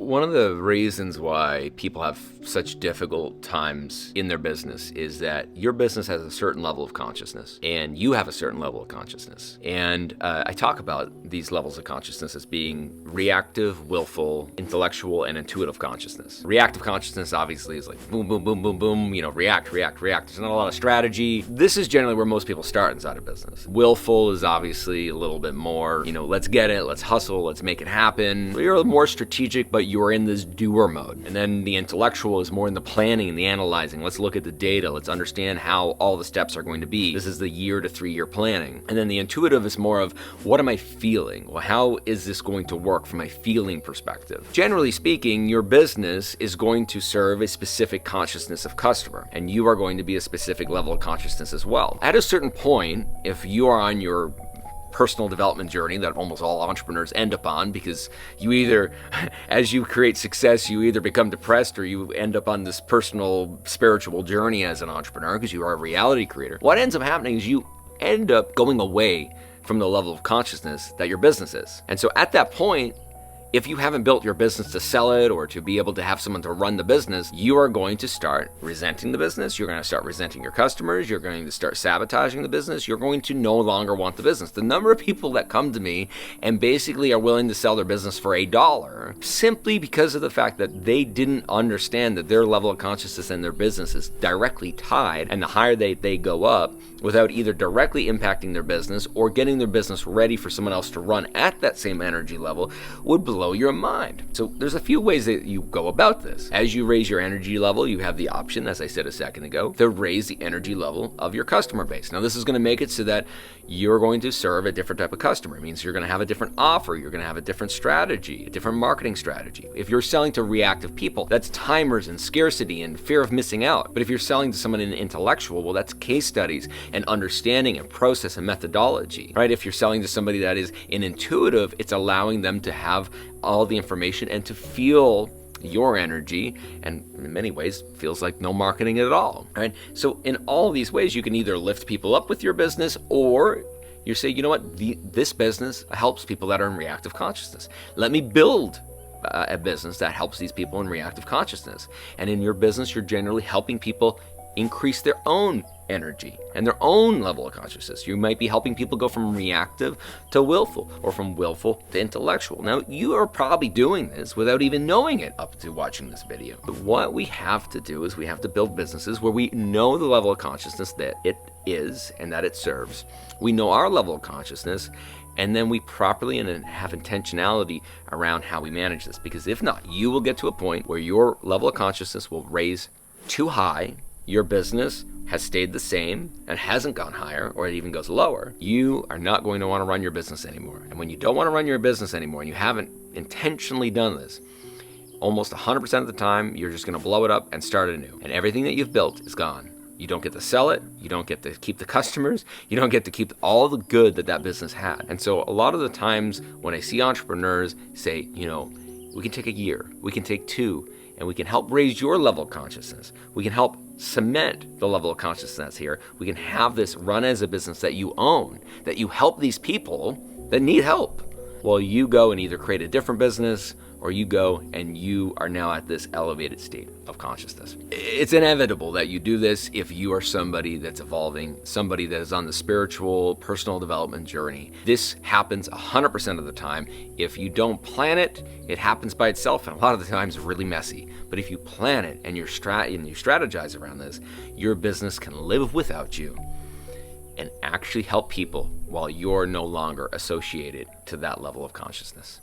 one of the reasons why people have such difficult times in their business is that your business has a certain level of consciousness and you have a certain level of consciousness. And I talk about these levels of consciousness as being reactive, willful, intellectual, and intuitive consciousness. Reactive consciousness obviously is like boom, boom, boom, boom, boom, react. There's not a lot of strategy. This is generally where most people start inside a business. Willful is obviously a little bit more, let's get it, let's hustle, let's make it happen. You're more strategic, but you're in this doer mode. And then the intellectual is more in the planning and the analyzing. Let's look at the data. Let's understand how all the steps are going to be. This is the 1 to 3 year planning. And then the intuitive is more of, what am I feeling? Well, how is this going to work from a feeling perspective? Generally speaking, your business is going to serve a specific consciousness of customer, and you are going to be a specific level of consciousness as well. At a certain point, if you are on your personal development journey that almost all entrepreneurs end up on, because you either, as you create success, you either become depressed or you end up on this personal spiritual journey as an entrepreneur because you are a reality creator. What ends up happening is you end up going away from the level of consciousness that your business is. And so at that point, if you haven't built your business to sell it or to be able to have someone to run the business, you are going to start resenting the business. You're going to start resenting your customers. You're going to start sabotaging the business. You're going to no longer want the business. The number of people that come to me and basically are willing to sell their business for $1 simply because of the fact that they didn't understand that their level of consciousness and their business is directly tied, and the higher they go up without either directly impacting their business or getting their business ready for someone else to run at that same energy level would blow your mind. So there's a few ways that you go about this. As you raise your energy level, you have the option, as I said a second ago, to raise the energy level of your customer base. Now this is going to make it so that you're going to serve a different type of customer. It means you're going to have a different offer, you're going to have a different strategy, a different marketing strategy. If you're selling to reactive people, that's timers and scarcity and fear of missing out. But if you're selling to someone in intellectual, well, that's case studies and understanding and process and methodology, right? If you're selling to somebody that is an intuitive, it's allowing them to have all the information and to feel your energy, and in many ways feels like no marketing at all, right? So in all these ways, you can either lift people up with your business, or you say, you know what, this business helps people that are in reactive consciousness. Let me build a business that helps these people in reactive consciousness. And in your business, you're generally helping people increase their own energy and their own level of consciousness. You might be helping people go from reactive to willful, or from willful to intellectual. Now, you are probably doing this without even knowing it up to watching this video. But what we have to do is we have to build businesses where we know the level of consciousness that it is and that it serves. We know our level of consciousness, and then we properly and have intentionality around how we manage this. Because if not, you will get to a point where your level of consciousness will raise too high, your business has stayed the same and hasn't gone higher, or it even goes lower, you are not going to want to run your business anymore. And when you don't want to run your business anymore and you haven't intentionally done this, almost 100% of the time, you're just going to blow it up and start anew. And everything that you've built is gone. You don't get to sell it. You don't get to keep the customers. You don't get to keep all the good that business had. And so a lot of the times when I see entrepreneurs say, we can take a year, we can take 2, and we can help raise your level of consciousness. We can help cement the level of consciousness here. We can have this run as a business that you own, that you help these people that need help. Well, you go and either create a different business, or you go and you are now at this elevated state of consciousness. It's inevitable that you do this if you are somebody that's evolving, somebody that is on the spiritual, personal development journey. This happens 100% of the time. If you don't plan it, it happens by itself, and a lot of the times really messy. But if you plan it and you strategize around this, your business can live without you and actually help people while you're no longer associated to that level of consciousness.